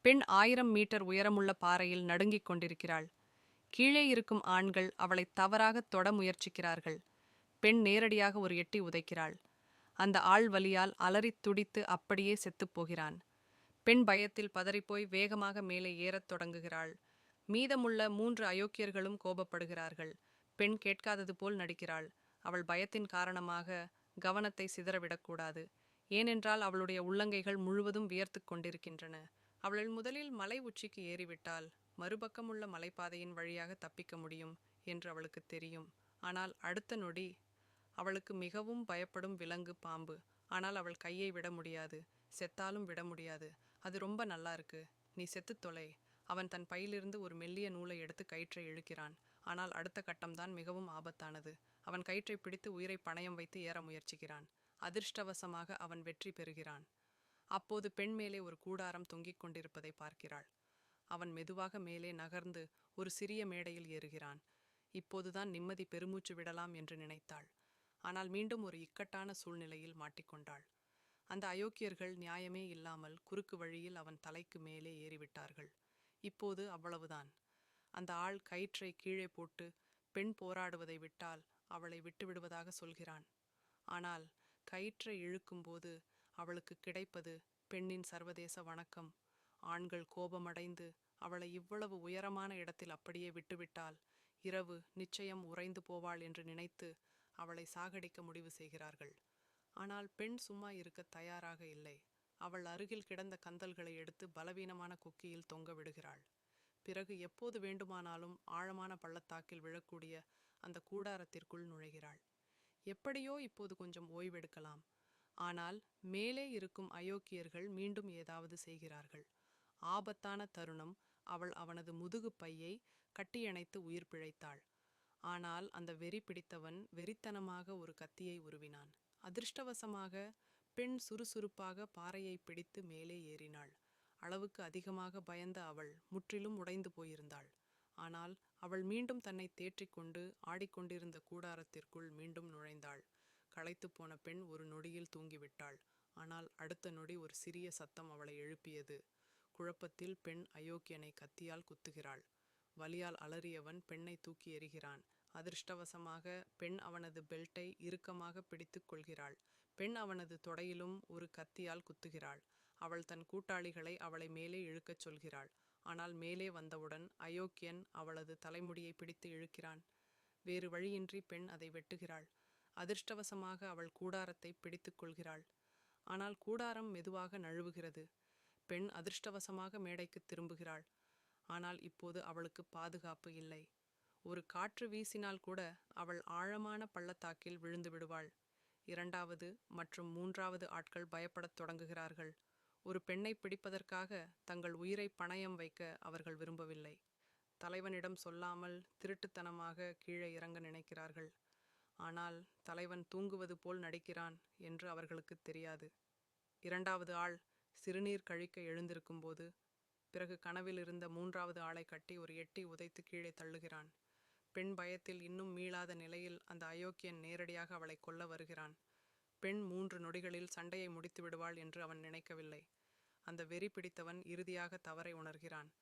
பெண் 1000 மீட்டர் உயரமுள்ள பாறையில் நடுங்கிக் கொண்டிருக்கிறாள். கீழே இருக்கும் ஆண்கள் அவளை தவறாக தொட முயற்சிக்கிறார்கள். பெண் நேரடியாக ஒரு எட்டி உதைக்கிறாள். அந்த ஆள் வலியால் அலறித் துடித்து அப்படியே செத்துப்போகிறான். பெண் பயத்தில் பதறிப்போய் வேகமாக மேலே ஏறத் தொடங்குகிறாள். மீதமுள்ள 3 அயோக்கியர்களும் கோபப்படுகிறார்கள். பெண் கேட்காதது போல் நடிக்கிறாள். அவள் பயத்தின் காரணமாக கவனத்தை சிதறவிடக்கூடாது. ஏனென்றால் அவளுடைய உள்ளங்கைகள் முழுவதும் வியர்த்துக் கொண்டிருக்கின்றன. அவள் முதலில் மலை உச்சிக்கு ஏறிவிட்டால் மறுபக்கமுள்ள மலைப்பாதையின் வழியாக தப்பிக்க முடியும் என்று அவளுக்கு தெரியும். ஆனால் அடுத்த நொடி அவளுக்கு மிகவும் பயப்படும் விலங்கு பாம்பு. ஆனால் அவள் கையை விட முடியாது. செத்தாலும் விட முடியாது. அது ரொம்ப நல்லா இருக்கு, நீ செத்துத் தொலை. அவன் தன் பையிலிருந்து ஒரு மெல்லிய நூலை எடுத்து கயிற்றை இழுக்கிறான். ஆனால் அடுத்த கட்டம்தான் மிகவும் ஆபத்தானது. அவன் கயிற்றை பிடித்து உயிரை பணயம் வைத்து ஏற முயற்சிக்கிறான். அதிர்ஷ்டவசமாக அவன் வெற்றி பெறுகிறான். அப்போது பெண் மேலே ஒரு கூடாரம் தொங்கிக் கொண்டிருப்பதை பார்க்கிறாள். அவன் மெதுவாக மேலே நகர்ந்து ஒரு சிறிய மேடையில் ஏறுகிறான். இப்போதுதான் நிம்மதி பெருமூச்சு விடலாம் என்று நினைத்தாள். ஆனால் மீண்டும் ஒரு இக்கட்டான சூழ்நிலையில் மாட்டிக்கொண்டாள். அந்த அயோக்கியர்கள் நியாயமே இல்லாமல் குறுக்கு வழியில் அவன் தலைக்கு மேலே ஏறிவிட்டார்கள். இப்போது அவ்வளவுதான். அந்த ஆள் கயிற்றை கீழே போட்டு பெண் போராடுவதை விட்டால் அவளை விட்டுவிடுவதாக சொல்கிறான். ஆனால் கயிற்றை இழுக்கும்போது அவளுக்கு கிடைப்பது பெண்ணின் சர்வதேச வணக்கம். ஆண்கள் கோபமடைந்து அவளை இவ்வளவு உயரமான இடத்தில் அப்படியே விட்டுவிட்டால் இரவு நிச்சயம் உறைந்து போவாள் என்று நினைத்து அவளை சாகடிக்க முடிவு செய்கிறார்கள். ஆனால் பெண் சும்மா இருக்க தயாராக இல்லை. அவள் அருகில் கிடந்த கந்தல்களை எடுத்து பலவீனமான கொக்கியில் தொங்க விடுகிறாள். பிறகு எப்போது வேண்டுமானாலும் ஆழமான பள்ளத்தாக்கில் விழக்கூடிய அந்த கூடாரத்திற்குள் நுழைகிறாள். எப்படியோ இப்போது கொஞ்சம் ஓய்வெடுக்கலாம். ஆனால் மேலே இருக்கும் அயோக்கியர்கள் மீண்டும் ஏதாவது செய்கிறார்கள். ஆபத்தான தருணம். அவள் அவனது முதுகு பையை கட்டியணைத்து உயிர் பிழைத்தாள். ஆனால் அந்த வெறி பிடித்தவன் வெறித்தனமாக ஒரு கத்தியை உருவினான். அதிர்ஷ்டவசமாக பெண் சுறுசுறுப்பாக பாறையை பிடித்து மேலே ஏறினாள். அளவுக்கு அதிகமாக பயந்த அவள் முற்றிலும் உடைந்து போயிருந்தாள். ஆனால் அவள் மீண்டும் தன்னை தேற்றிக்கொண்டு ஆடிக்கொண்டிருந்த கூடாரத்திற்குள் மீண்டும் நுழைந்தாள். களைத்து போன பெண் ஒரு நொடியில் தூங்கிவிட்டாள். ஆனால் அடுத்த நொடி ஒரு சிறிய சத்தம் அவளை எழுப்பியது. குழப்பத்தில் பெண் அயோக்கியனை கத்தியால் குத்துகிறாள். வலியால் அலறியவன் பெண்ணை தூக்கி எறிகிறான். அதிர்ஷ்டவசமாக பெண் அவனது பெல்ட்டை இறுக்கமாக பிடித்து கொள்கிறாள். பெண் அவனது தொடையிலும் ஒரு கத்தியால் குத்துகிறாள். அவள் தன் கூட்டாளிகளை அவளை மேலே இழுக்கச் சொல்கிறாள். ஆனால் மேலே வந்தவுடன் அயோக்கியன் அவளது தலைமுடியை பிடித்து இழுக்கிறான். வேறு வழியின்றி பெண் அதை வெட்டுகிறாள். அதிர்ஷ்டவசமாக அவள் கூடாரத்தை பிடித்து கொள்கிறாள். ஆனால் கூடாரம் மெதுவாக நழுவுகிறது. பெண் அதிர்ஷ்டவசமாக மேடைக்கு திரும்புகிறாள். ஆனால் இப்போது அவளுக்கு பாதுகாப்பு இல்லை. ஒரு காற்று வீசினால் கூட அவள் ஆழமான பள்ளத்தாக்கில் விழுந்து விடுவாள். 2வது மற்றும் 3வது ஆட்கள் பயப்படத் தொடங்குகிறார்கள். ஒரு பெண்ணை பிடிப்பதற்காக தங்கள் உயிரை பணயம் வைக்க அவர்கள் விரும்பவில்லை. தலைவனிடம் சொல்லாமல் திருட்டுத்தனமாக கீழே இறங்க நினைக்கிறார்கள். ஆனால் தலைவன் தூங்குவது போல் நடிக்கிறான் என்று அவர்களுக்கு தெரியாது. 2வது ஆள் சிறுநீர் கழிக்க எழுந்திருக்கும்போது பிறகு கனவில் இருந்த 3வது ஆளை கட்டி ஒரு எட்டி உதைத்து கீழே தள்ளுகிறான். பெண் பயத்தில் இன்னும் மீளாத நிலையில் அந்த அயோக்கியன் நேரடியாக அவளை கொல்ல வருகிறான். பெண் 3 நொடிகளில் சண்டையை முடித்து விடுவாள் என்று அவன் நினைக்கவில்லை. அந்த வெறி பிடித்தவன் இறுதியாக தவறை உணர்கிறான்.